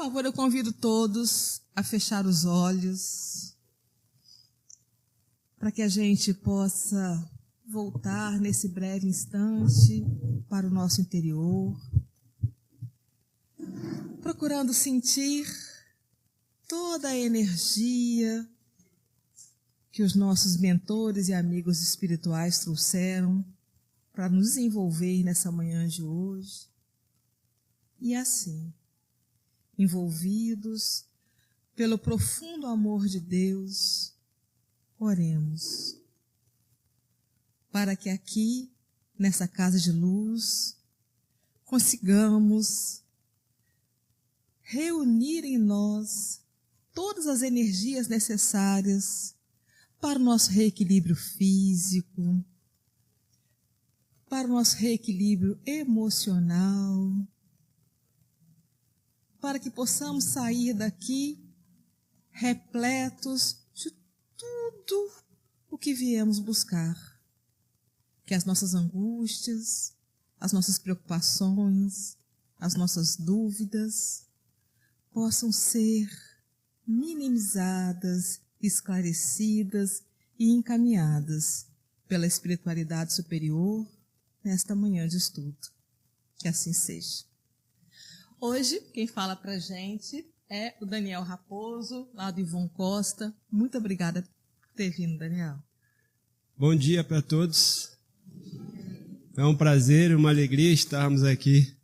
favor, eu convido todos a fechar os olhos para que a gente possa voltar nesse breve instante para o nosso interior, procurando sentir toda a energia que os nossos mentores e amigos espirituais trouxeram para nos envolver nessa manhã de hoje. E assim, envolvidos pelo profundo amor de Deus, oremos para que aqui, nessa casa de luz, consigamos reunir em nós todas as energias necessárias para o nosso reequilíbrio físico, para o nosso reequilíbrio emocional, para que possamos sair daqui repletos de tudo o que viemos buscar. Que as nossas angústias, as nossas preocupações, as nossas dúvidas possam ser minimizadas, esclarecidas e encaminhadas pela espiritualidade superior nesta manhã de estudo. Que assim seja. Hoje, quem fala para a gente é o Daniel Raposo, lá do Ivon Costa. Muito obrigada por ter vindo, Daniel. Bom dia para todos. É um prazer e uma alegria estarmos aqui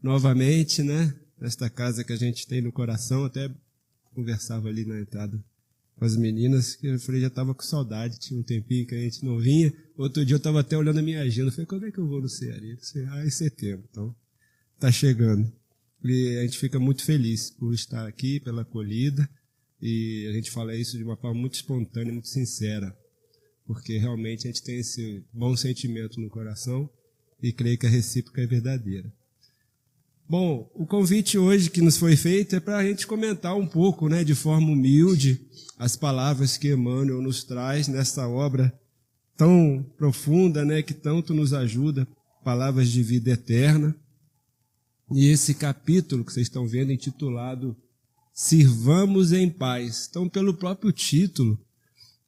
novamente, né? Nesta casa que a gente tem no coração. Até conversava ali na entrada com as meninas, que eu falei, já estava com saudade, tinha um tempinho que a gente não vinha. Outro dia eu estava até olhando a minha agenda, eu falei, quando é que eu vou no Ceará? Eu disse, em setembro, então está chegando. E a gente fica muito feliz por estar aqui, pela acolhida, e a gente fala isso de uma forma muito espontânea, muito sincera, porque realmente a gente tem esse bom sentimento no coração e creio que a recíproca é verdadeira. Bom, o convite hoje que nos foi feito é para a gente comentar um pouco, né, de forma humilde, as palavras que Emmanuel nos traz nessa obra tão profunda, né, que tanto nos ajuda, palavras de vida eterna. E esse capítulo que vocês estão vendo intitulado Sirvamos em Paz. Então, pelo próprio título,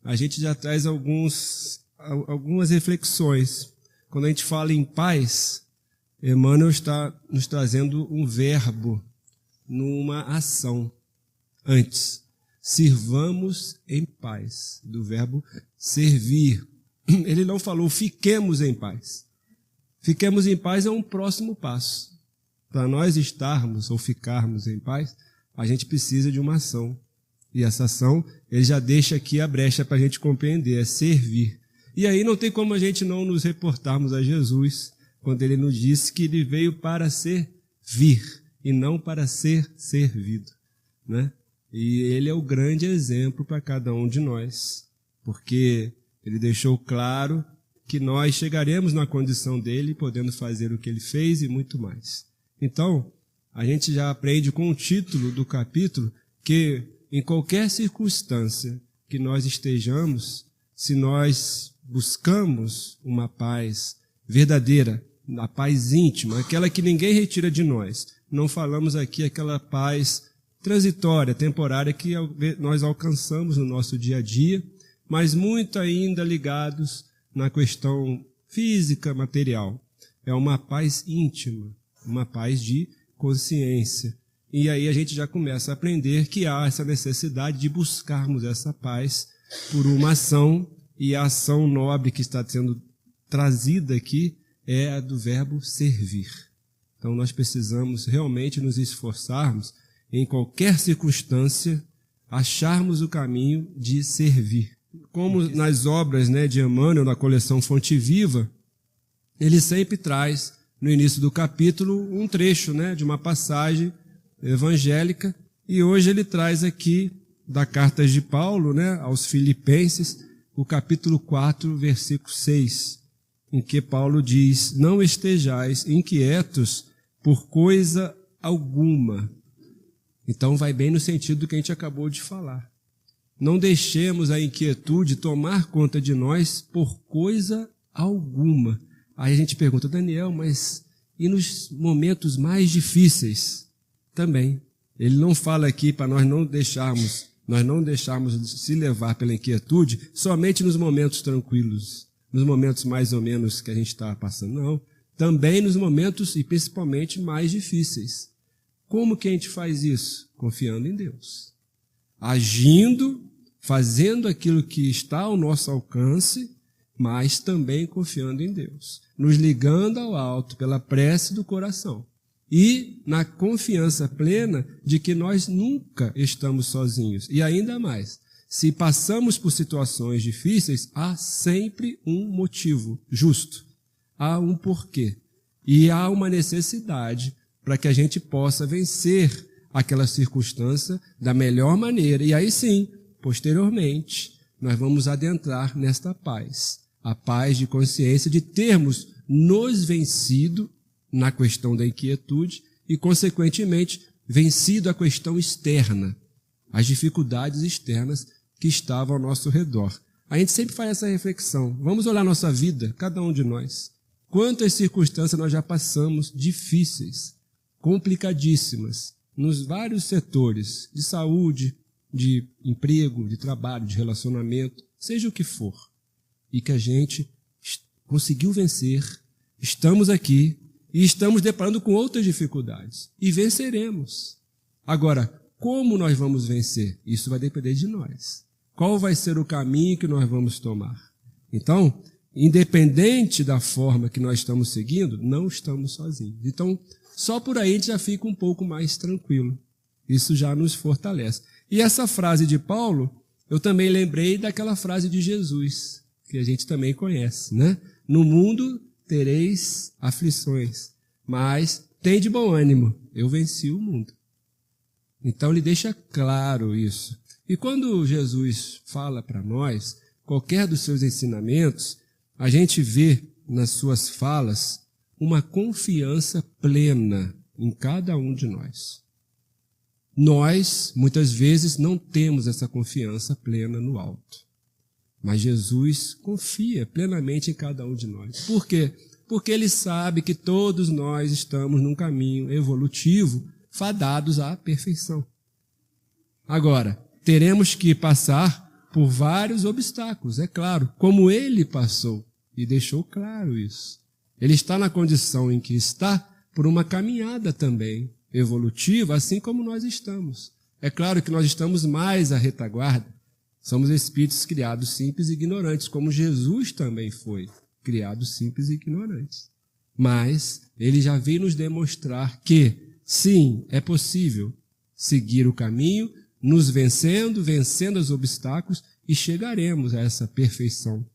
a gente já traz algumas reflexões. Quando a gente fala em paz, Emmanuel está nos trazendo um verbo numa ação. Antes, sirvamos em paz, do verbo servir. Ele não falou fiquemos em paz. Fiquemos em paz é um próximo passo. Para nós estarmos ou ficarmos em paz, a gente precisa de uma ação. E essa ação, ele já deixa aqui a brecha para a gente compreender, é servir. E aí não tem como a gente não nos reportarmos a Jesus, quando ele nos disse que ele veio para servir e não para ser servido, né? E ele é o grande exemplo para cada um de nós, porque ele deixou claro que nós chegaremos na condição dele, podendo fazer o que ele fez e muito mais. Então, a gente já aprende com o título do capítulo que em qualquer circunstância que nós estejamos, se nós buscamos uma paz verdadeira, a paz íntima, aquela que ninguém retira de nós. Não falamos aqui aquela paz transitória, temporária que nós alcançamos no nosso dia a dia, mas muito ainda ligados na questão física, material. É uma paz íntima, uma paz de consciência. E aí a gente já começa a aprender que há essa necessidade de buscarmos essa paz por uma ação, e a ação nobre que está sendo trazida aqui é a do verbo servir. Então nós precisamos realmente nos esforçarmos em qualquer circunstância, acharmos o caminho de servir. Como nas obras, né, de Emmanuel, na coleção Fonte Viva, ele sempre traz, no início do capítulo, um trecho, né, de uma passagem evangélica, e hoje ele traz aqui, da carta de Paulo, né, aos Filipenses, o capítulo 4, versículo 6, em que Paulo diz, não estejais inquietos por coisa alguma. Então vai bem no sentido do que a gente acabou de falar. Não deixemos a inquietude tomar conta de nós por coisa alguma. Aí a gente pergunta, Daniel, mas e nos momentos mais difíceis? Também. Ele não fala aqui para nós não deixarmos se levar pela inquietude somente nos momentos tranquilos, nos momentos mais ou menos que a gente está passando, não. Também nos momentos e principalmente mais difíceis. Como que a gente faz isso? Confiando em Deus. Agindo, fazendo aquilo que está ao nosso alcance, mas também confiando em Deus. Nos ligando ao alto pela prece do coração. E na confiança plena de que nós nunca estamos sozinhos. E ainda mais, se passamos por situações difíceis, há sempre um motivo justo. Há um porquê. E há uma necessidade para que a gente possa vencer aquela circunstância da melhor maneira. E aí sim, posteriormente, nós vamos adentrar nesta paz. A paz de consciência de termos nos vencido na questão da inquietude e, consequentemente, vencido a questão externa, as dificuldades externas que estavam ao nosso redor. A gente sempre faz essa reflexão. Vamos olhar nossa vida, cada um de nós. Quantas circunstâncias nós já passamos difíceis, complicadíssimas, nos vários setores de saúde, de emprego, de trabalho, de relacionamento, seja o que for. E que a gente conseguiu vencer, estamos aqui e estamos deparando com outras dificuldades. E venceremos. Agora, como nós vamos vencer? Isso vai depender de nós. Qual vai ser o caminho que nós vamos tomar? Então, independente da forma que nós estamos seguindo, não estamos sozinhos. Então, só por aí a gente já fica um pouco mais tranquilo. Isso já nos fortalece. E essa frase de Paulo, eu também lembrei daquela frase de Jesus, que a gente também conhece, né? No mundo tereis aflições, mas tende bom ânimo, eu venci o mundo. Então ele deixa claro isso. E quando Jesus fala para nós, qualquer dos seus ensinamentos, a gente vê nas suas falas uma confiança plena em cada um de nós. Nós, muitas vezes, não temos essa confiança plena no alto. Mas Jesus confia plenamente em cada um de nós. Por quê? Porque Ele sabe que todos nós estamos num caminho evolutivo, fadados à perfeição. Agora, teremos que passar por vários obstáculos, é claro, como Ele passou, e deixou claro isso. Ele está na condição em que está por uma caminhada também evolutiva, assim como nós estamos. É claro que nós estamos mais à retaguarda. Somos espíritos criados simples e ignorantes, como Jesus também foi criado simples e ignorantes. Mas ele já veio nos demonstrar que, sim, é possível seguir o caminho, nos vencendo os obstáculos e chegaremos a essa perfeição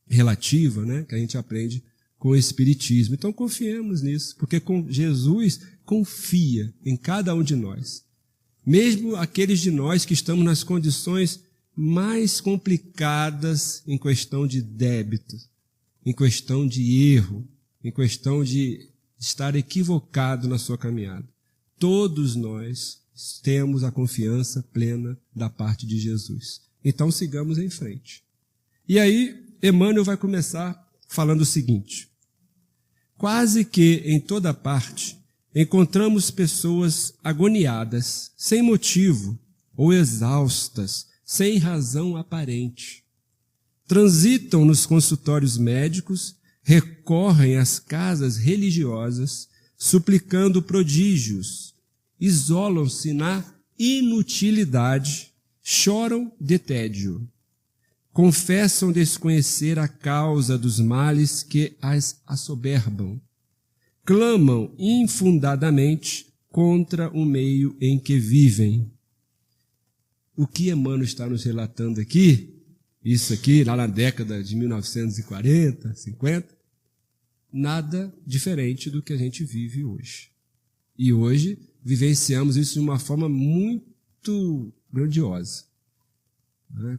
relativa, né, que a gente aprende com o Espiritismo. Então confiemos nisso, porque Jesus confia em cada um de nós. Mesmo aqueles de nós que estamos nas condições mais complicadas em questão de débito, em questão de erro, em questão de estar equivocado na sua caminhada. Todos nós temos a confiança plena da parte de Jesus. Então sigamos em frente. E aí, Emmanuel vai começar falando o seguinte: quase que em toda parte encontramos pessoas agoniadas, sem motivo, ou exaustas, sem razão aparente. Transitam nos consultórios médicos, recorrem às casas religiosas, suplicando prodígios, isolam-se na inutilidade, choram de tédio. Confessam desconhecer a causa dos males que as assoberbam. Clamam infundadamente contra o meio em que vivem. O que Emmanuel está nos relatando aqui, isso aqui lá na década de 1940, 50, nada diferente do que a gente vive hoje. E hoje vivenciamos isso de uma forma muito grandiosa.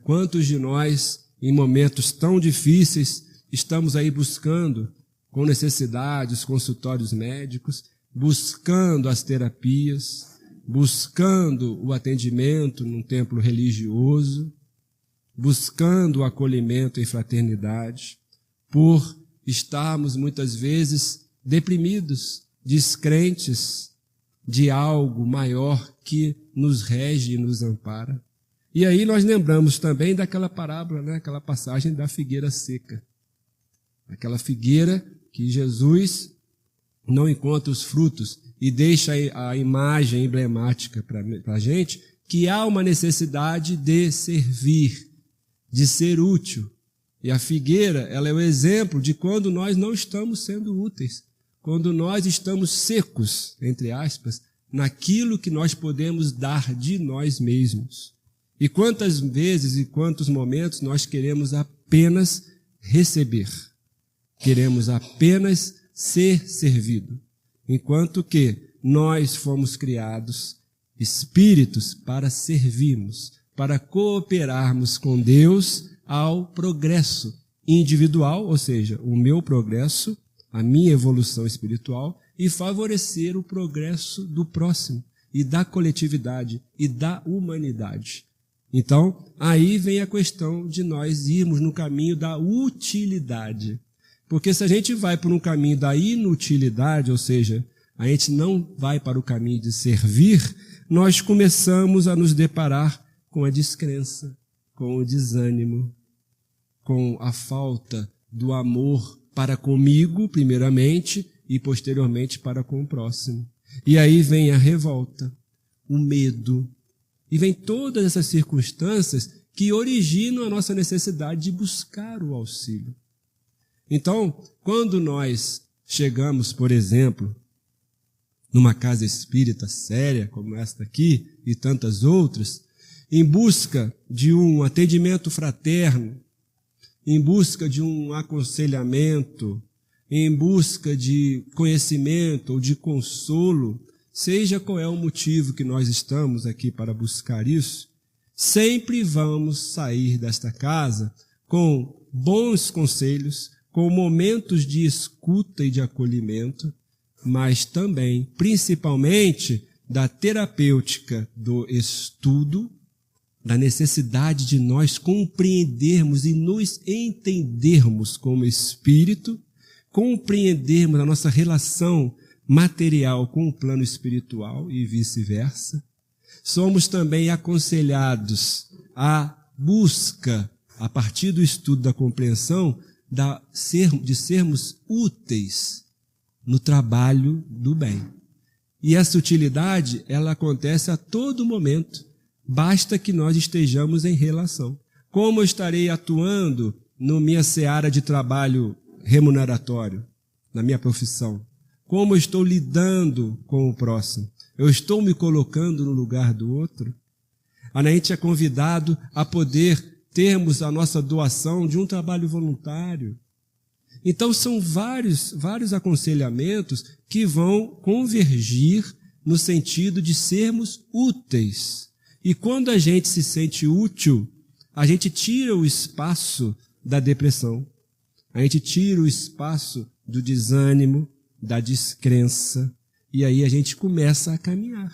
Quantos de nós, em momentos tão difíceis, estamos aí buscando, com necessidade, os consultórios médicos, buscando as terapias, buscando o atendimento num templo religioso, buscando o acolhimento em fraternidade, por estarmos muitas vezes deprimidos, descrentes, de algo maior que nos rege e nos ampara. E aí nós lembramos também daquela parábola, né? Aquela passagem da figueira seca. Aquela figueira que Jesus não encontra os frutos e deixa a imagem emblemática para a gente, que há uma necessidade de servir, de ser útil. E a figueira, ela é o exemplo de quando nós não estamos sendo úteis, quando nós estamos secos, entre aspas, naquilo que nós podemos dar de nós mesmos. E quantas vezes e quantos momentos nós queremos apenas receber, queremos apenas ser servido, enquanto que nós fomos criados espíritos para servirmos, para cooperarmos com Deus ao progresso individual, ou seja, o meu progresso, a minha evolução espiritual, e favorecer o progresso do próximo, e da coletividade, e da humanidade. Então, aí vem a questão de nós irmos no caminho da utilidade. Porque se a gente vai por um caminho da inutilidade, ou seja, a gente não vai para o caminho de servir, nós começamos a nos deparar com a descrença, com o desânimo, com a falta do amor para comigo, primeiramente, e posteriormente para com o próximo. E aí vem a revolta, o medo, e vem todas essas circunstâncias que originam a nossa necessidade de buscar o auxílio. Então, quando nós chegamos, por exemplo, numa casa espírita séria, como esta aqui, e tantas outras, em busca de um atendimento fraterno, em busca de um aconselhamento, em busca de conhecimento ou de consolo, seja qual é o motivo que nós estamos aqui para buscar isso, sempre vamos sair desta casa com bons conselhos, com momentos de escuta e de acolhimento, mas também, principalmente, da terapêutica do estudo, da necessidade de nós compreendermos e nos entendermos como espírito, compreendermos a nossa relação material com o plano espiritual e vice-versa. Somos também aconselhados à busca, a partir do estudo da compreensão, de sermos úteis no trabalho do bem. E essa utilidade, ela acontece a todo momento. Basta que nós estejamos em relação. Como eu estarei atuando na minha seara de trabalho remuneratório, na minha profissão? Como eu estou lidando com o próximo? Eu estou me colocando no lugar do outro? A gente é convidado a poder termos a nossa doação de um trabalho voluntário. Então são vários aconselhamentos que vão convergir no sentido de sermos úteis. E quando a gente se sente útil, a gente tira o espaço da depressão, a gente tira o espaço do desânimo, da descrença, e aí a gente começa a caminhar.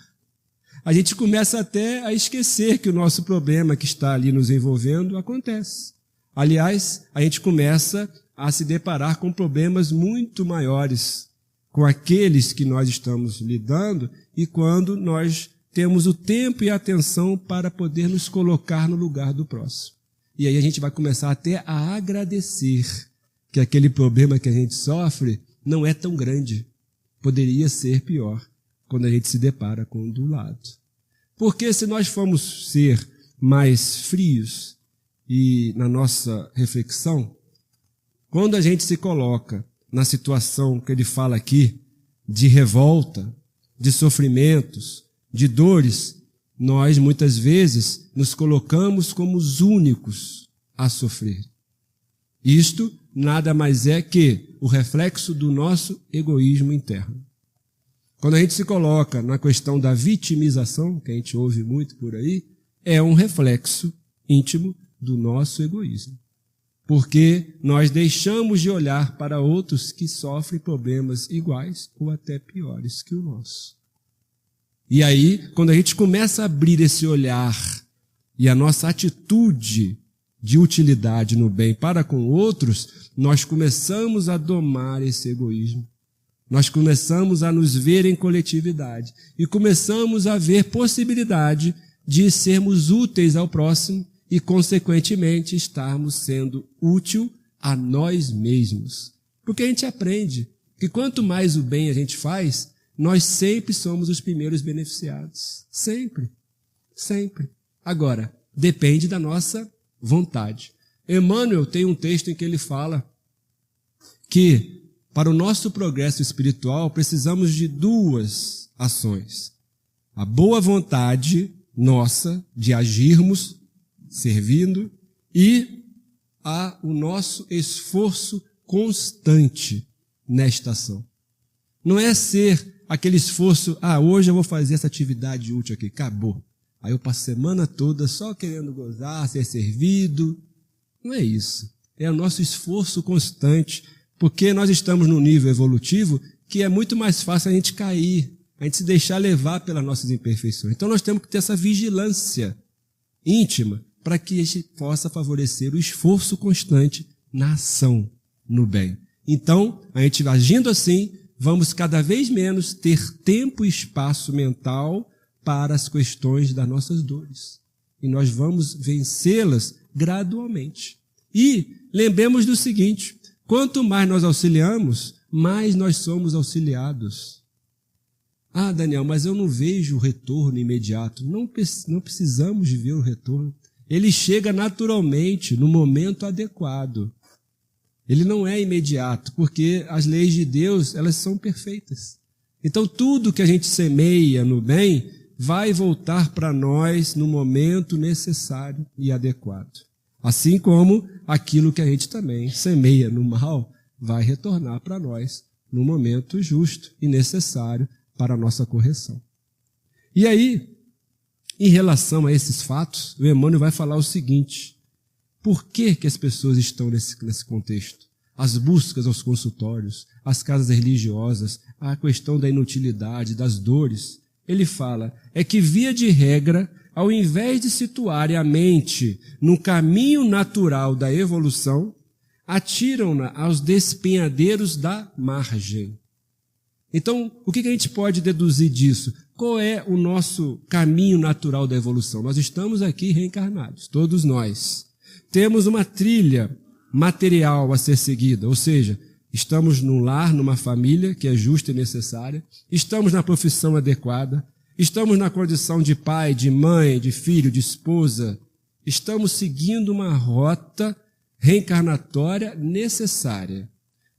A gente começa até a esquecer que o nosso problema que está ali nos envolvendo acontece. Aliás, a gente começa a se deparar com problemas muito maiores com aqueles que nós estamos lidando e quando nós temos o tempo e a atenção para poder nos colocar no lugar do próximo. E aí a gente vai começar até a agradecer que aquele problema que a gente sofre não é tão grande. Poderia ser pior quando a gente se depara com o do lado. Porque se nós formos ser mais frios e na nossa reflexão, quando a gente se coloca na situação que ele fala aqui, de revolta, de sofrimentos, de dores, nós muitas vezes nos colocamos como os únicos a sofrer. Isto nada mais é que o reflexo do nosso egoísmo interno. Quando a gente se coloca na questão da vitimização, que a gente ouve muito por aí, é um reflexo íntimo do nosso egoísmo. Porque nós deixamos de olhar para outros que sofrem problemas iguais ou até piores que o nosso. E aí, quando a gente começa a abrir esse olhar e a nossa atitude de utilidade no bem para com outros, nós começamos a domar esse egoísmo. Nós começamos a nos ver em coletividade e começamos a ver possibilidade de sermos úteis ao próximo e, consequentemente, estarmos sendo útil a nós mesmos. Porque a gente aprende que quanto mais o bem a gente faz, nós sempre somos os primeiros beneficiados. Sempre. Sempre. Agora, depende da nossa vontade. Emmanuel tem um texto em que ele fala que para o nosso progresso espiritual precisamos de duas ações. A boa vontade nossa de agirmos, servindo, e o nosso esforço constante nesta ação. Não é ser aquele esforço, hoje eu vou fazer essa atividade útil aqui, acabou. Aí eu passo a semana toda só querendo gozar, ser servido. Não é isso. É o nosso esforço constante, porque nós estamos num nível evolutivo que é muito mais fácil a gente cair, a gente se deixar levar pelas nossas imperfeições. Então nós temos que ter essa vigilância íntima para que a gente possa favorecer o esforço constante na ação, no bem. Então, a gente agindo assim, vamos cada vez menos ter tempo e espaço mental para as questões das nossas dores. E nós vamos vencê-las gradualmente. E lembremos do seguinte, quanto mais nós auxiliamos, mais nós somos auxiliados. Daniel, mas eu não vejo o retorno imediato. Não precisamos de ver o retorno. Ele chega naturalmente, no momento adequado. Ele não é imediato, porque as leis de Deus, elas são perfeitas. Então, tudo que a gente semeia no bem, vai voltar para nós no momento necessário e adequado. Assim como aquilo que a gente também semeia no mal, vai retornar para nós no momento justo e necessário para a nossa correção. E aí, em relação a esses fatos, o Emmanuel vai falar o seguinte: por que as pessoas estão nesse contexto? As buscas aos consultórios, as casas religiosas, a questão da inutilidade, das dores. Ele fala, é que via de regra, ao invés de situarem a mente no caminho natural da evolução, atiram-na aos despenhadeiros da margem. Então, o que a gente pode deduzir disso? Qual é o nosso caminho natural da evolução? Nós estamos aqui reencarnados, todos nós. Temos uma trilha material a ser seguida, ou seja, estamos num lar, numa família que é justa e necessária, estamos na profissão adequada, estamos na condição de pai, de mãe, de filho, de esposa, estamos seguindo uma rota reencarnatória necessária.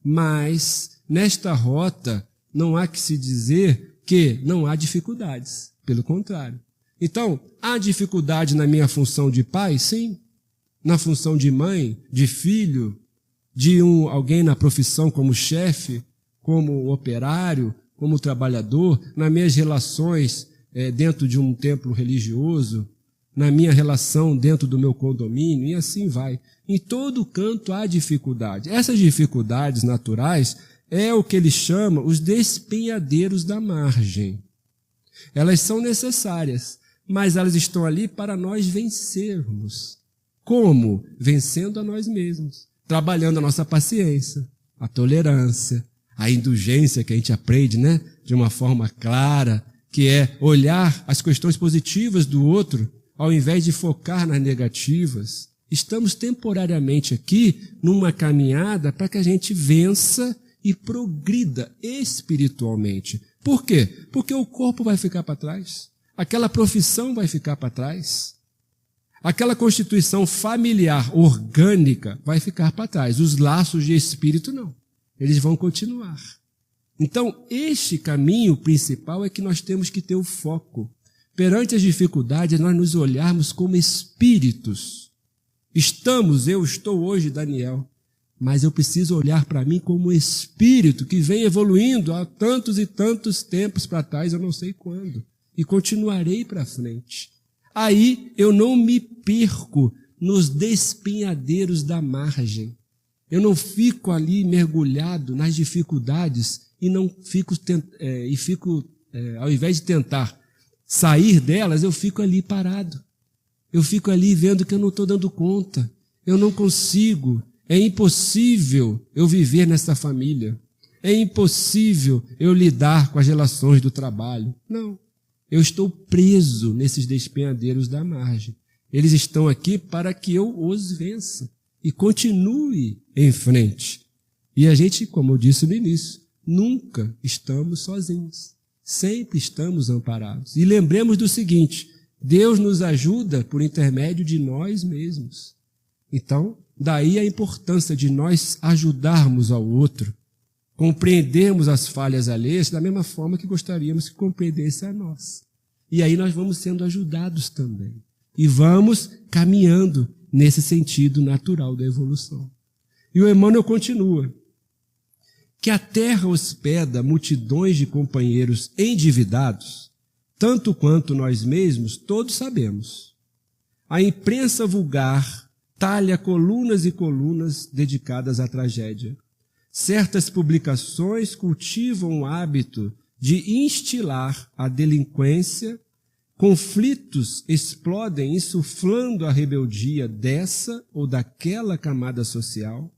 Mas, nesta rota, não há que se dizer que não há dificuldades, pelo contrário. Então, há dificuldade na minha função de pai? Sim. Na função de mãe, de filho, de alguém na profissão como chefe, como operário, como trabalhador, nas minhas relações dentro de um templo religioso, na minha relação dentro do meu condomínio, e assim vai. Em todo canto há dificuldade. Essas dificuldades naturais é o que ele chama os despenhadeiros da margem. Elas são necessárias, mas elas estão ali para nós vencermos. Como? Vencendo a nós mesmos, trabalhando a nossa paciência, a tolerância, a indulgência que a gente aprende, né, de uma forma clara, que é olhar as questões positivas do outro, ao invés de focar nas negativas. Estamos temporariamente aqui numa caminhada para que a gente vença e progrida espiritualmente. Por quê? Porque o corpo vai ficar para trás, aquela profissão vai ficar para trás, aquela constituição familiar orgânica vai ficar para trás. Os laços de espírito não. Eles vão continuar. Então, este caminho principal é que nós temos que ter o foco. Perante as dificuldades, nós nos olharmos como espíritos. Eu estou hoje, Daniel, mas eu preciso olhar para mim como espírito que vem evoluindo há tantos e tantos tempos para trás, eu não sei quando, e continuarei para frente. Aí eu não me perco nos despenhadeiros da margem. Eu não fico ali mergulhado nas dificuldades e não fico, ao invés de tentar sair delas, eu fico ali parado. Eu fico ali vendo que eu não estou dando conta. Eu não consigo. É impossível eu viver nessa família. é impossível eu lidar com as relações do trabalho. Não, eu estou preso nesses despenhadeiros da margem. Eles estão aqui para que eu os vença e continue em frente. E a gente, como eu disse no início, nunca estamos sozinhos. Sempre estamos amparados. E lembremos do seguinte, Deus nos ajuda por intermédio de nós mesmos. Então, daí a importância de nós ajudarmos ao outro, compreendermos as falhas alheias da mesma forma que gostaríamos que compreendesse a nós. E aí nós vamos sendo ajudados também. E vamos caminhando nesse sentido natural da evolução. E o Emmanuel continua. Que a terra hospeda multidões de companheiros endividados, tanto quanto nós mesmos, todos sabemos. A imprensa vulgar talha colunas e colunas dedicadas à tragédia. Certas publicações cultivam o hábito de instilar a delinquência, conflitos explodem insuflando a rebeldia dessa ou daquela camada social,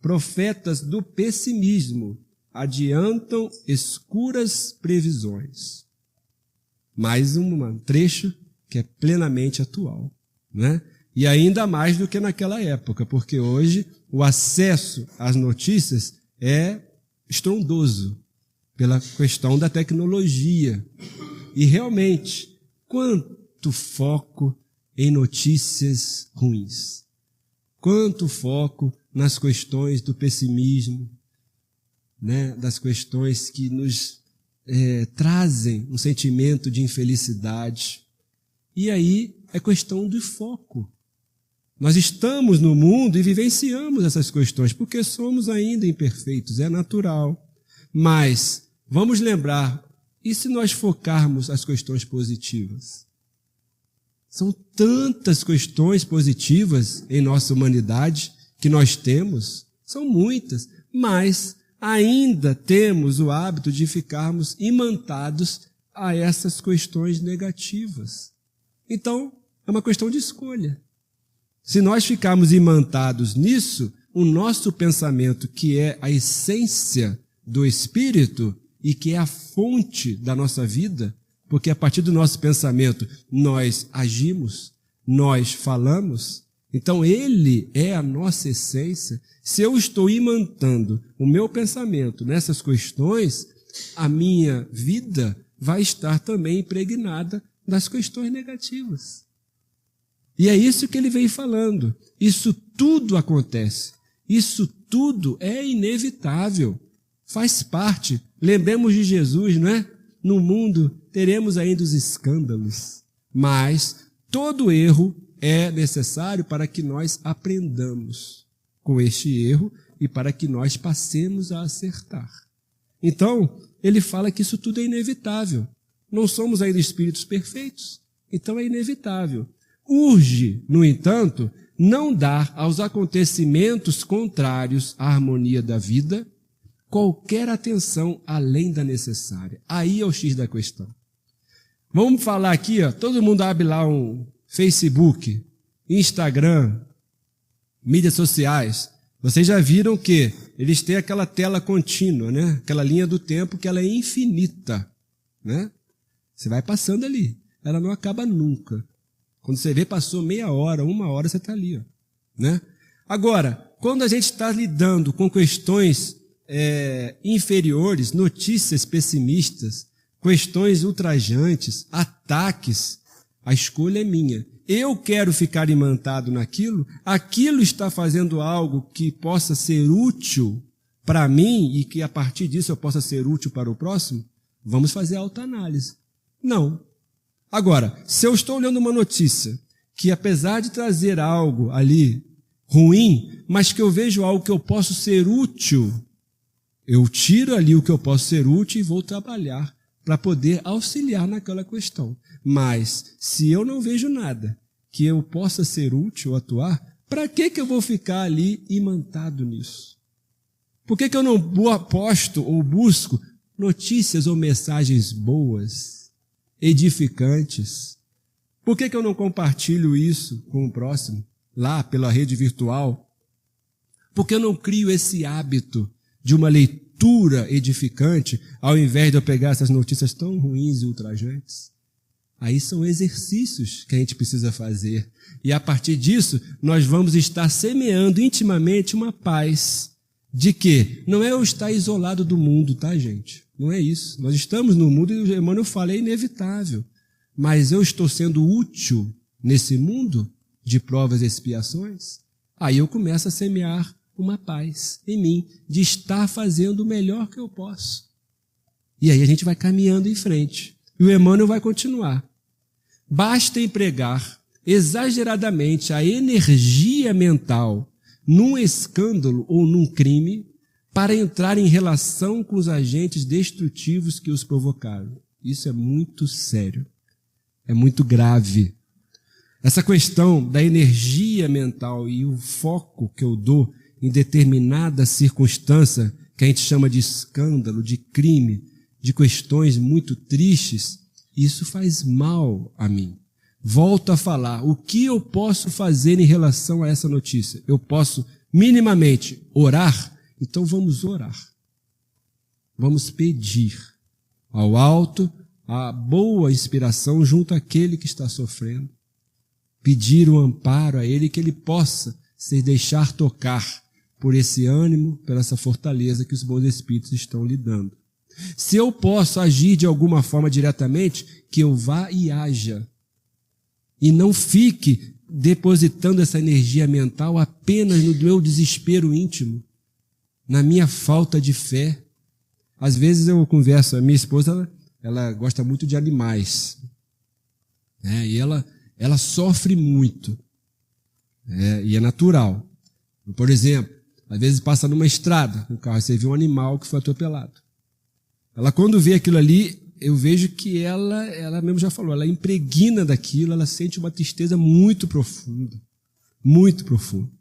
profetas do pessimismo adiantam escuras previsões. Mais um trecho que é plenamente atual, né? E ainda mais do que naquela época, porque hoje o acesso às notícias é estrondoso pela questão da tecnologia. E realmente, quanto foco em notícias ruins. Quanto foco nas questões do pessimismo, né? Das questões que nos trazem um sentimento de infelicidade. E aí é questão de foco. Nós estamos no mundo e vivenciamos essas questões, porque somos ainda imperfeitos, é natural. Mas vamos lembrar, e se nós focarmos as questões positivas? São tantas questões positivas em nossa humanidade que nós temos, são muitas, mas ainda temos o hábito de ficarmos imantados a essas questões negativas. Então, é uma questão de escolha. Se nós ficarmos imantados nisso, o nosso pensamento, que é a essência do espírito e que é a fonte da nossa vida, porque a partir do nosso pensamento nós agimos, nós falamos, então ele é a nossa essência. Se eu estou imantando o meu pensamento nessas questões, a minha vida vai estar também impregnada das questões negativas. E é isso que ele vem falando. Isso tudo acontece. Isso tudo é inevitável. Faz parte. Lembremos de Jesus, não é? No mundo teremos ainda os escândalos. Mas todo erro é necessário para que nós aprendamos com este erro e para que nós passemos a acertar. Então, ele fala que isso tudo é inevitável. Não somos ainda espíritos perfeitos. Então é inevitável. Urge, no entanto, não dar aos acontecimentos contrários à harmonia da vida qualquer atenção além da necessária. Aí é o X da questão. Vamos falar aqui, ó, todo mundo abre lá um Facebook, Instagram, mídias sociais. Vocês já viram que eles têm aquela tela contínua, né? Aquela linha do tempo que ela é infinita, né? Você vai passando ali, ela não acaba nunca. Quando você vê, passou meia hora, 1 hora, você está ali, ó, né? Agora, quando a gente está lidando com questões inferiores, notícias pessimistas, questões ultrajantes, ataques, a escolha é minha. Eu quero ficar imantado naquilo, aquilo está fazendo algo que possa ser útil para mim e que a partir disso eu possa ser útil para o próximo? Vamos fazer autoanálise. Não. Agora, se eu estou lendo uma notícia que apesar de trazer algo ali ruim, mas que eu vejo algo que eu posso ser útil, eu tiro ali o que eu posso ser útil e vou trabalhar para poder auxiliar naquela questão. Mas, se eu não vejo nada que eu possa ser útil, atuar, para que eu vou ficar ali imantado nisso? Por que eu não aposto ou busco notícias ou mensagens boas, edificantes? Por que eu não compartilho isso com o próximo, lá pela rede virtual? Por que eu não crio esse hábito de uma leitura cultura edificante, ao invés de eu pegar essas notícias tão ruins e ultrajantes? Aí são exercícios que a gente precisa fazer. E a partir disso, nós vamos estar semeando intimamente uma paz. De que? Não é eu estar isolado do mundo, tá, gente? Não é isso. Nós estamos no mundo e o Emmanuel fala, é inevitável. Mas eu estou sendo útil nesse mundo de provas e expiações? Aí eu começo a semear uma paz em mim, de estar fazendo o melhor que eu posso. E aí a gente vai caminhando em frente. E o Emmanuel vai continuar. Basta empregar exageradamente a energia mental num escândalo ou num crime para entrar em relação com os agentes destrutivos que os provocaram. Isso é muito sério. É muito grave. Essa questão da energia mental e o foco que eu dou em determinada circunstância, que a gente chama de escândalo, de crime, de questões muito tristes, isso faz mal a mim. Volto a falar, o que eu posso fazer em relação a essa notícia? Eu posso minimamente orar? Então vamos orar. Vamos pedir ao alto a boa inspiração junto àquele que está sofrendo. Pedir o amparo a ele, que ele possa se deixar tocar por esse ânimo, por essa fortaleza que os bons espíritos estão lhe dando. Se eu posso agir de alguma forma diretamente, que eu vá e haja. E não fique depositando essa energia mental apenas no meu desespero íntimo, na minha falta de fé. Às vezes eu converso, a minha esposa, ela gosta muito de animais. E ela sofre muito. E é natural. Por exemplo, às vezes passa numa estrada, no carro, você vê um animal que foi atropelado. Ela, quando vê aquilo ali, eu vejo que ela mesmo já falou, ela impregna daquilo, ela sente uma tristeza muito profunda. Muito profunda.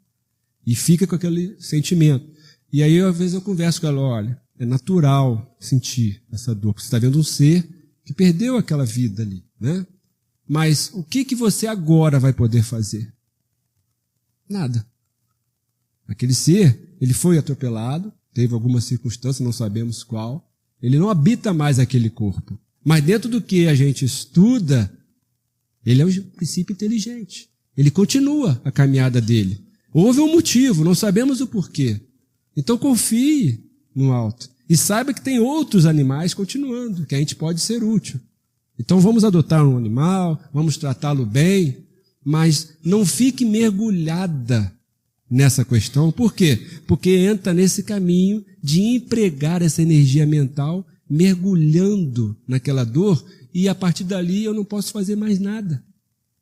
E fica com aquele sentimento. E aí, às vezes, eu converso com ela, olha, é natural sentir essa dor, porque você está vendo um ser que perdeu aquela vida ali, né? Mas o que você agora vai poder fazer? Nada. Aquele ser, ele foi atropelado, teve alguma circunstância, não sabemos qual, ele não habita mais aquele corpo. Mas dentro do que a gente estuda, ele é um princípio inteligente. Ele continua a caminhada dele. Houve um motivo, não sabemos o porquê. Então confie no alto. E saiba que tem outros animais continuando, que a gente pode ser útil. Então vamos adotar um animal, vamos tratá-lo bem, mas não fique mergulhada nessa questão. Por quê? Porque entra nesse caminho de empregar essa energia mental, mergulhando naquela dor, e a partir dali eu não posso fazer mais nada.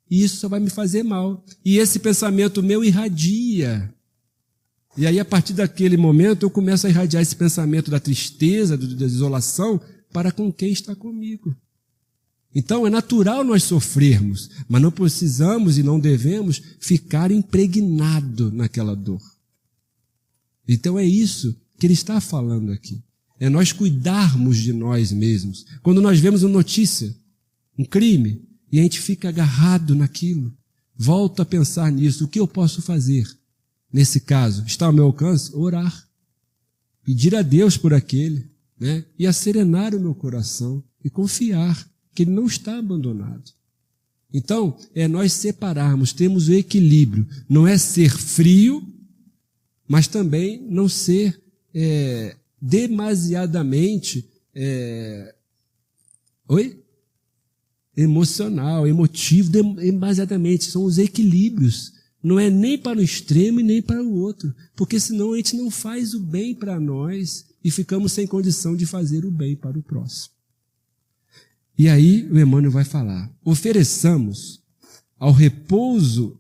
E isso só vai me fazer mal. E esse pensamento meu irradia. E aí, a partir daquele momento, eu começo a irradiar esse pensamento da tristeza, da desolação, para com quem está comigo. Então, é natural nós sofrermos, mas não precisamos e não devemos ficar impregnado naquela dor. Então, é isso que ele está falando aqui. É nós cuidarmos de nós mesmos. Quando nós vemos uma notícia, um crime, e a gente fica agarrado naquilo, volta a pensar nisso. O que eu posso fazer? Nesse caso, está ao meu alcance? Orar. Pedir a Deus por aquele, né? E acerenar o meu coração e confiar que ele não está abandonado. Então, é nós separarmos, temos o equilíbrio. Não é ser frio, mas também não ser demasiadamente emocional, emotivo, demasiadamente. São os equilíbrios. Não é nem para o extremo e nem para o outro, porque senão a gente não faz o bem para nós e ficamos sem condição de fazer o bem para o próximo. E aí o Emmanuel vai falar, ofereçamos ao repouso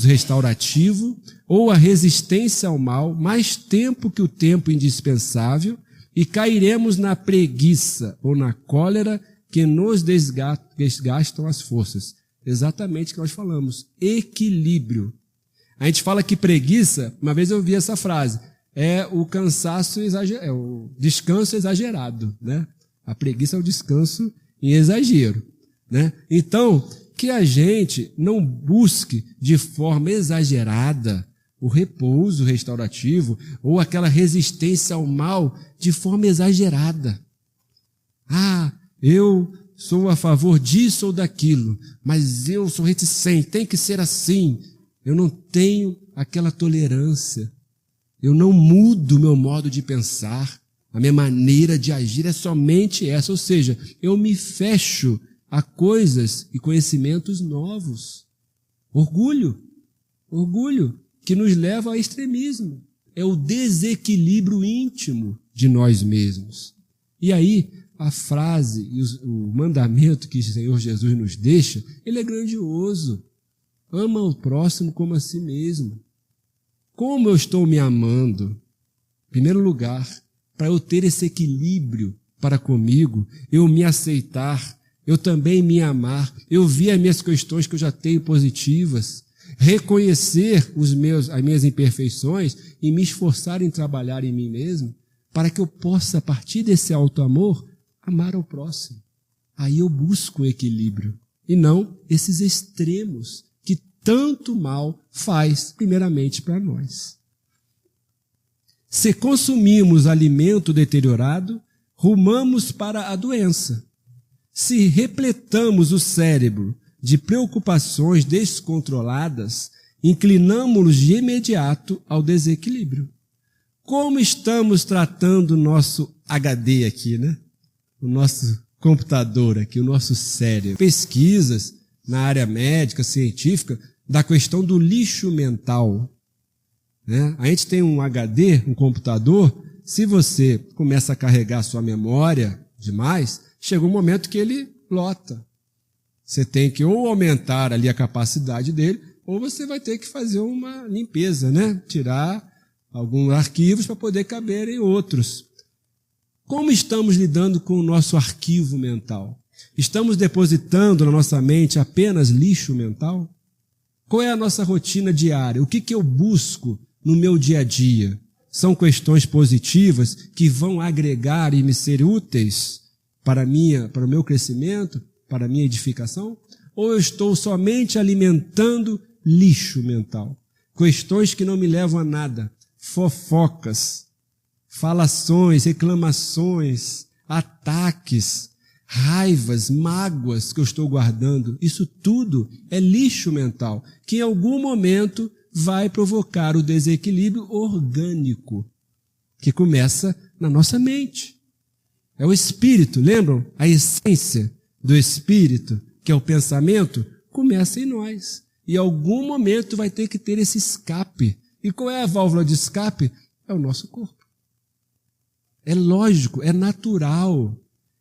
restaurativo ou à resistência ao mal mais tempo que o tempo indispensável e cairemos na preguiça ou na cólera que nos desgastam as forças. Exatamente o que nós falamos, equilíbrio. A gente fala que preguiça, uma vez eu ouvi essa frase, é o cansaço exagerado, é o descanso exagerado, né? A preguiça é o descanso em exagero, né? Então, que a gente não busque de forma exagerada o repouso restaurativo ou aquela resistência ao mal de forma exagerada. Eu sou a favor disso ou daquilo, mas eu sou reticente, tem que ser assim. Eu não tenho aquela tolerância. Eu não mudo o meu modo de pensar. A minha maneira de agir é somente essa, ou seja, eu me fecho a coisas e conhecimentos novos. Orgulho que nos leva ao extremismo. É o desequilíbrio íntimo de nós mesmos. E aí, a frase e o mandamento que o Senhor Jesus nos deixa, ele é grandioso. Ama o próximo como a si mesmo. Como eu estou me amando? Em primeiro lugar, para eu ter esse equilíbrio para comigo, eu me aceitar, eu também me amar, eu ver as minhas questões que eu já tenho positivas, reconhecer as minhas imperfeições e me esforçar em trabalhar em mim mesmo, para que eu possa, a partir desse auto-amor, amar ao próximo. Aí eu busco o equilíbrio, e não esses extremos que tanto mal faz, primeiramente, para nós. Se consumimos alimento deteriorado, rumamos para a doença. Se repletamos o cérebro de preocupações descontroladas, inclinamos-nos de imediato ao desequilíbrio. Como estamos tratando o nosso HD aqui, né? O nosso computador aqui, o nosso cérebro. Pesquisas na área médica, científica, da questão do lixo mental. Né? A gente tem um HD, um computador, se você começa a carregar a sua memória demais, chega um momento que ele lota. Você tem que ou aumentar ali a capacidade dele, ou você vai ter que fazer uma limpeza, né? Tirar alguns arquivos para poder caber em outros. Como estamos lidando com o nosso arquivo mental? Estamos depositando na nossa mente apenas lixo mental? Qual é a nossa rotina diária? O que eu busco no meu dia a dia? São questões positivas que vão agregar e me ser úteis para o meu crescimento, para a minha edificação? Ou eu estou somente alimentando lixo mental? Questões que não me levam a nada, fofocas, falações, reclamações, ataques, raivas, mágoas que eu estou guardando. Isso tudo é lixo mental, que em algum momento vai provocar o desequilíbrio orgânico, que começa na nossa mente. É o espírito, lembram? A essência do espírito, que é o pensamento, começa em nós. E em algum momento vai ter que ter esse escape. E qual é a válvula de escape? É o nosso corpo. É lógico, é natural.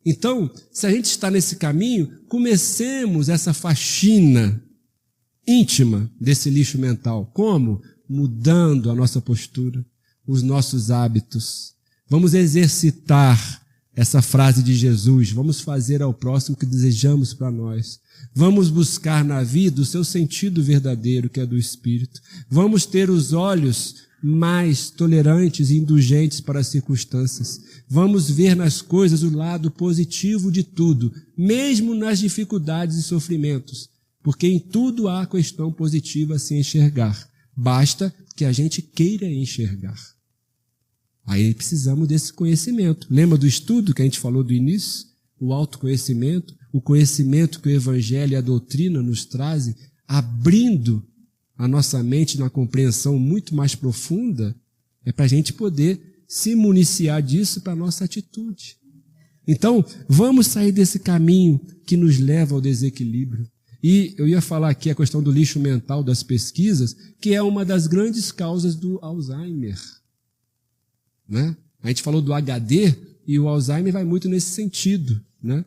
Então, se a gente está nesse caminho, comecemos essa faxina íntima desse lixo mental. Como? Mudando a nossa postura, os nossos hábitos. Vamos exercitar essa frase de Jesus. Vamos fazer ao próximo o que desejamos para nós. Vamos buscar na vida o seu sentido verdadeiro, que é do Espírito. Vamos ter os olhos mais tolerantes e indulgentes para as circunstâncias. Vamos ver nas coisas o lado positivo de tudo, mesmo nas dificuldades e sofrimentos, porque em tudo há questão positiva a se enxergar. Basta que a gente queira enxergar. Aí precisamos desse conhecimento. Lembra do estudo que a gente falou do início? O autoconhecimento, o conhecimento que o Evangelho e a doutrina nos trazem, abrindo a nossa mente na compreensão muito mais profunda, é para a gente poder se municiar disso para a nossa atitude. Então, vamos sair desse caminho que nos leva ao desequilíbrio. E eu ia falar aqui a questão do lixo mental das pesquisas, que é uma das grandes causas do Alzheimer. Né? A gente falou do HD e o Alzheimer vai muito nesse sentido. Né?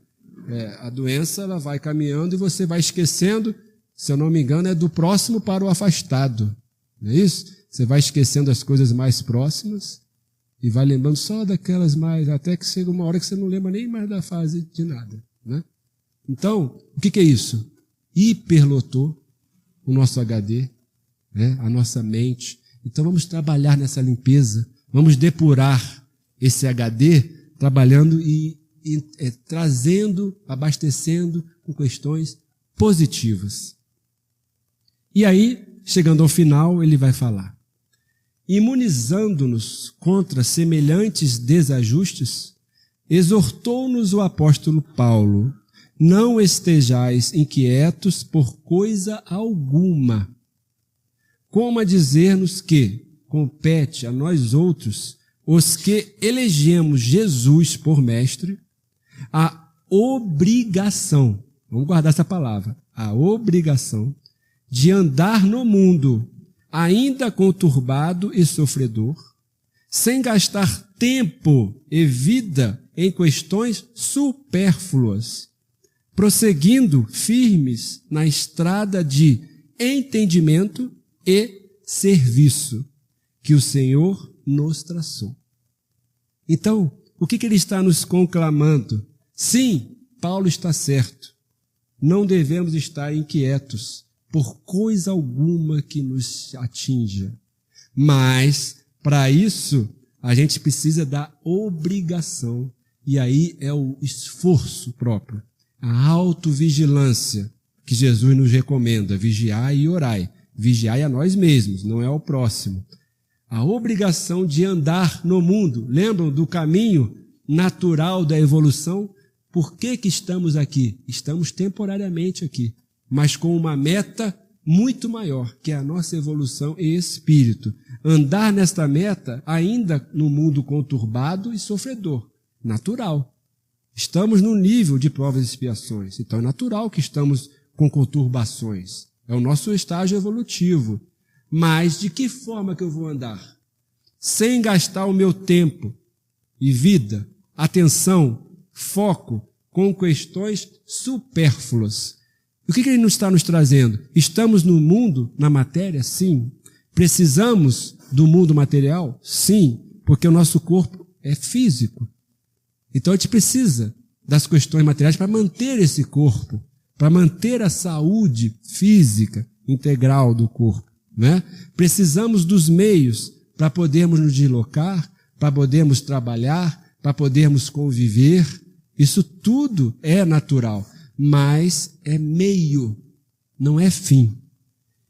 A doença ela vai caminhando e você vai esquecendo. Se eu não me engano, é do próximo para o afastado. Não é isso? Você vai esquecendo as coisas mais próximas e vai lembrando só daquelas mais, até que chega uma hora que você não lembra nem mais da fase de nada. Né? Então, o que é isso? Hiperlotou o nosso HD, né? A nossa mente. Então, vamos trabalhar nessa limpeza. Vamos depurar esse HD, trabalhando e trazendo, abastecendo com questões positivas. E aí, chegando ao final, ele vai falar. imunizando-nos contra semelhantes desajustes, exortou-nos o apóstolo Paulo: não estejais inquietos por coisa alguma, como a dizer-nos que compete a nós outros, os que elegemos Jesus por mestre, a obrigação, vamos guardar essa palavra, a obrigação de andar no mundo, ainda conturbado e sofredor, sem gastar tempo e vida em questões supérfluas, prosseguindo firmes na estrada de entendimento e serviço que o Senhor nos traçou. Então, o que ele está nos conclamando? Sim, Paulo está certo. Não devemos estar inquietos por coisa alguma que nos atinja. Mas, para isso, a gente precisa da obrigação. E aí é o esforço próprio. A autovigilância que Jesus nos recomenda. Vigiai e orai. Vigiai a nós mesmos, não é ao próximo. A obrigação de andar no mundo. Lembram do caminho natural da evolução? Por que estamos aqui? Estamos temporariamente aqui, mas com uma meta muito maior, que é a nossa evolução em espírito. Andar nesta meta ainda no mundo conturbado e sofredor. Natural. Estamos no nível de provas e expiações, então é natural que estamos com conturbações. É o nosso estágio evolutivo. Mas de que forma que eu vou andar? Sem gastar o meu tempo e vida, atenção, foco com questões supérfluas. O que ele não está nos trazendo? Estamos no mundo, na matéria? Sim. Precisamos do mundo material? Sim, porque o nosso corpo é físico. Então a gente precisa das questões materiais para manter esse corpo, para manter a saúde física integral do corpo, né? Precisamos dos meios para podermos nos deslocar, para podermos trabalhar, para podermos conviver. Isso tudo é natural, mas é meio, não é fim.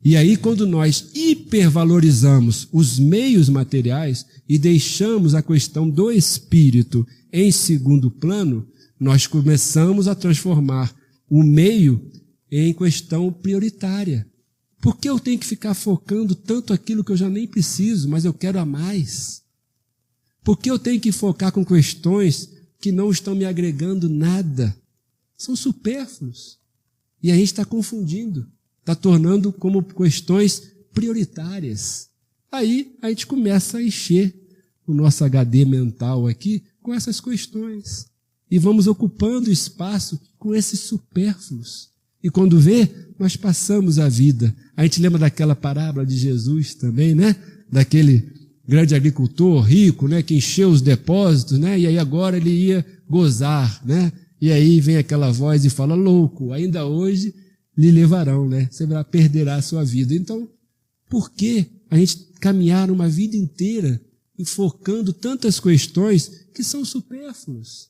E aí, quando nós hipervalorizamos os meios materiais e deixamos a questão do espírito em segundo plano, nós começamos a transformar o meio em questão prioritária. Por que eu tenho que ficar focando tanto aquilo que eu já nem preciso, mas eu quero a mais? Por que eu tenho que focar com questões que não estão me agregando nada? São supérfluos. E a gente está confundindo, está tornando como questões prioritárias. Aí a gente começa a encher o nosso HD mental aqui com essas questões. E vamos ocupando espaço com esses supérfluos. E quando vê, nós passamos a vida. A gente lembra daquela parábola de Jesus também, né? Daquele grande agricultor rico, né? Que encheu os depósitos, né? E aí agora ele ia gozar, né? E aí vem aquela voz e fala: louco, ainda hoje lhe levarão, né? Você perderá a sua vida. Então, por que a gente caminhar uma vida inteira enfocando tantas questões que são supérfluas,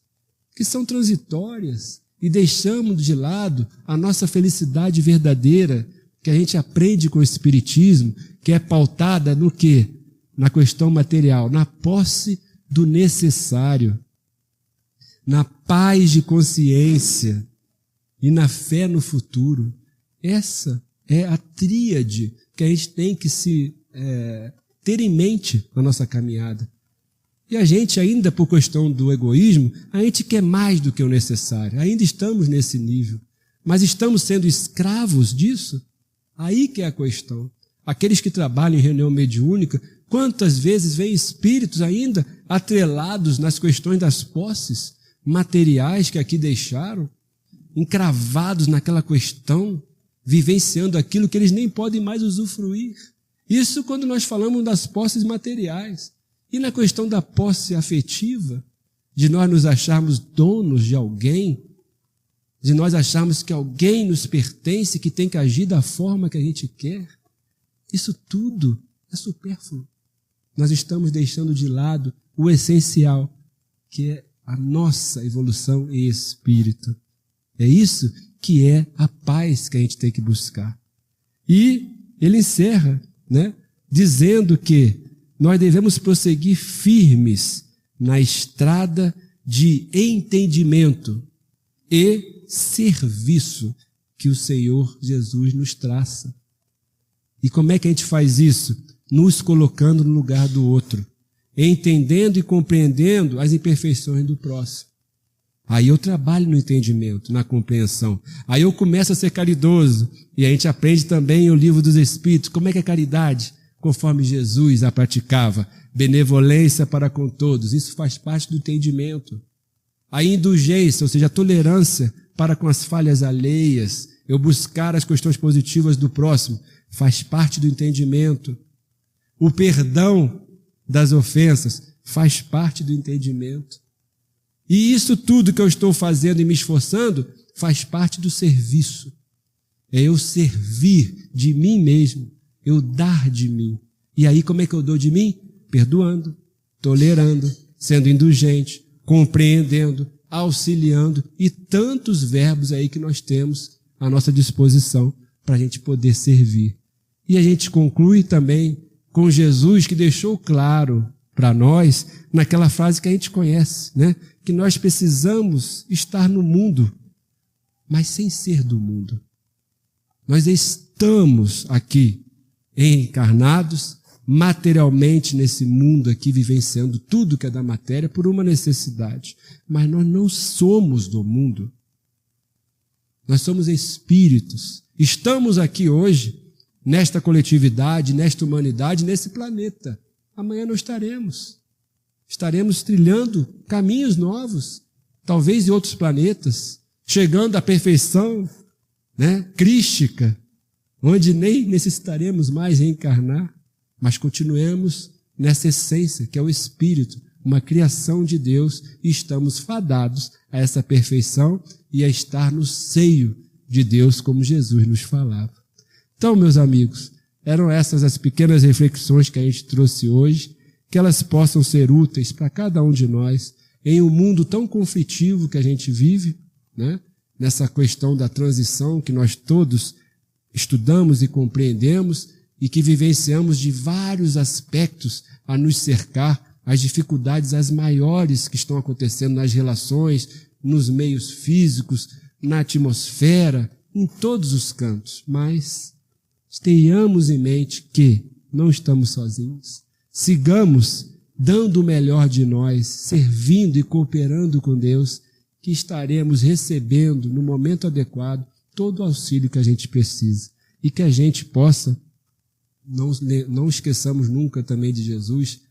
que são transitórias, e deixamos de lado a nossa felicidade verdadeira, que a gente aprende com o Espiritismo, que é pautada no quê? Na questão material, na posse do necessário, na paz de consciência e na fé no futuro. Essa é a tríade que a gente tem que ter em mente na nossa caminhada. E a gente ainda, por questão do egoísmo, a gente quer mais do que o necessário. Ainda estamos nesse nível. Mas estamos sendo escravos disso? Aí que é a questão. Aqueles que trabalham em reunião mediúnica, quantas vezes vêm espíritos ainda atrelados nas questões das posses materiais que aqui deixaram, encravados naquela questão, vivenciando aquilo que eles nem podem mais usufruir. Isso quando nós falamos das posses materiais. E na questão da posse afetiva, de nós nos acharmos donos de alguém, de nós acharmos que alguém nos pertence, que tem que agir da forma que a gente quer, isso tudo é supérfluo. Nós estamos deixando de lado o essencial, que é a nossa evolução em espírito. É isso que é a paz que a gente tem que buscar. E ele encerra, né, dizendo que nós devemos prosseguir firmes na estrada de entendimento e serviço que o Senhor Jesus nos traça. E como é que a gente faz isso? Nos colocando no lugar do outro, entendendo e compreendendo as imperfeições do próximo. Aí eu trabalho no entendimento, na compreensão. Aí eu começo a ser caridoso. E a gente aprende também o livro dos Espíritos. Como é que é caridade? Conforme Jesus a praticava. Benevolência para com todos. Isso faz parte do entendimento. A indulgência, ou seja, a tolerância para com as falhas alheias. Eu buscar as questões positivas do próximo. Faz parte do entendimento. O perdão das ofensas faz parte do entendimento. E isso tudo que eu estou fazendo e me esforçando faz parte do serviço. É eu servir de mim mesmo, eu dar de mim. E aí como é que eu dou de mim? Perdoando, tolerando, sendo indulgente, compreendendo, auxiliando e tantos verbos aí que nós temos à nossa disposição para a gente poder servir. E a gente conclui também com Jesus, que deixou claro para nós, naquela frase que a gente conhece, né? Que nós precisamos estar no mundo, mas sem ser do mundo. Nós estamos aqui encarnados, materialmente nesse mundo aqui, vivenciando tudo que é da matéria por uma necessidade. Mas nós não somos do mundo. Nós somos espíritos. Estamos aqui hoje, nesta coletividade, nesta humanidade, nesse planeta. Amanhã não estaremos. Estaremos trilhando caminhos novos, talvez em outros planetas, chegando à perfeição, né, crística, onde nem necessitaremos mais reencarnar, mas continuemos nessa essência, que é o Espírito, uma criação de Deus, e estamos fadados a essa perfeição e a estar no seio de Deus, como Jesus nos falava. Então, meus amigos, eram essas as pequenas reflexões que a gente trouxe hoje, que elas possam ser úteis para cada um de nós, em um mundo tão conflitivo que a gente vive, né? Nessa questão da transição que nós todos estudamos e compreendemos e que vivenciamos de vários aspectos a nos cercar, as dificuldades as maiores que estão acontecendo nas relações, nos meios físicos, na atmosfera, em todos os cantos. Mas tenhamos em mente que não estamos sozinhos. Sigamos dando o melhor de nós, servindo e cooperando com Deus, que estaremos recebendo no momento adequado todo o auxílio que a gente precisa. E que a gente possa, não esqueçamos nunca também de Jesus,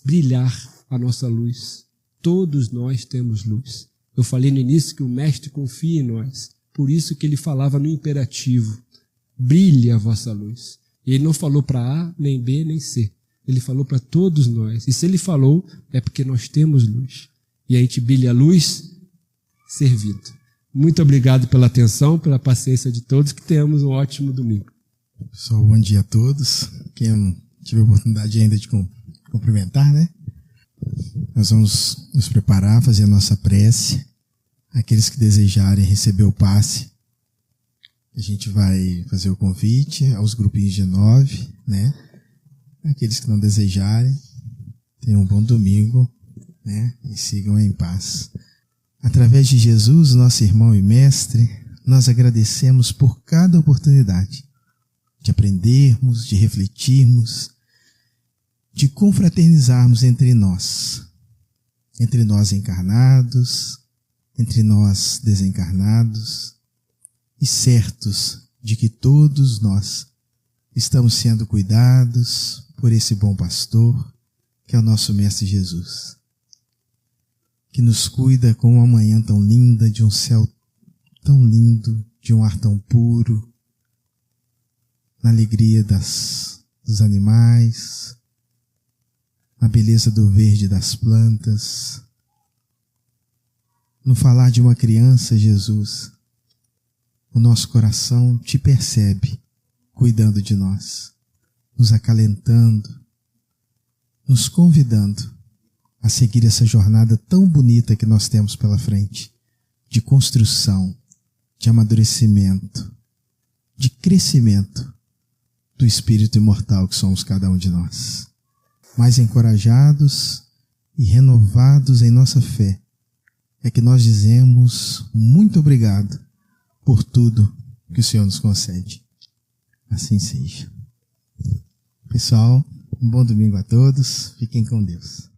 brilhar a nossa luz. Todos nós temos luz. Eu falei no início que o Mestre confia em nós, por isso que ele falava no imperativo. Brilhe a vossa luz. E ele não falou para A, nem B, nem C. Ele falou para todos nós. E se ele falou, é porque nós temos luz. E a gente brilha a luz servindo. Muito obrigado pela atenção, pela paciência de todos, que tenhamos um ótimo domingo. Pessoal, bom dia a todos. Quem eu não tive a oportunidade ainda de cumprimentar, né? Nós vamos nos preparar, fazer a nossa prece. Aqueles que desejarem receber o passe, a gente vai fazer o convite aos grupinhos de 9, né? Aqueles que não desejarem, tenham um bom domingo, né? E sigam em paz. Através de Jesus, nosso irmão e mestre, nós agradecemos por cada oportunidade de aprendermos, de refletirmos, de confraternizarmos entre nós encarnados, entre nós desencarnados, e certos de que todos nós estamos sendo cuidados por esse bom pastor, que é o nosso Mestre Jesus, que nos cuida com uma manhã tão linda, de um céu tão lindo, de um ar tão puro, na alegria dos animais, na beleza do verde das plantas. No falar de uma criança, Jesus, o nosso coração te percebe, cuidando de nós, nos acalentando, nos convidando a seguir essa jornada tão bonita que nós temos pela frente, de construção, de amadurecimento, de crescimento do espírito imortal que somos cada um de nós. mais encorajados e renovados em nossa fé, é que nós dizemos muito obrigado por tudo que o Senhor nos concede. Assim seja. Pessoal, um bom domingo a todos. Fiquem com Deus.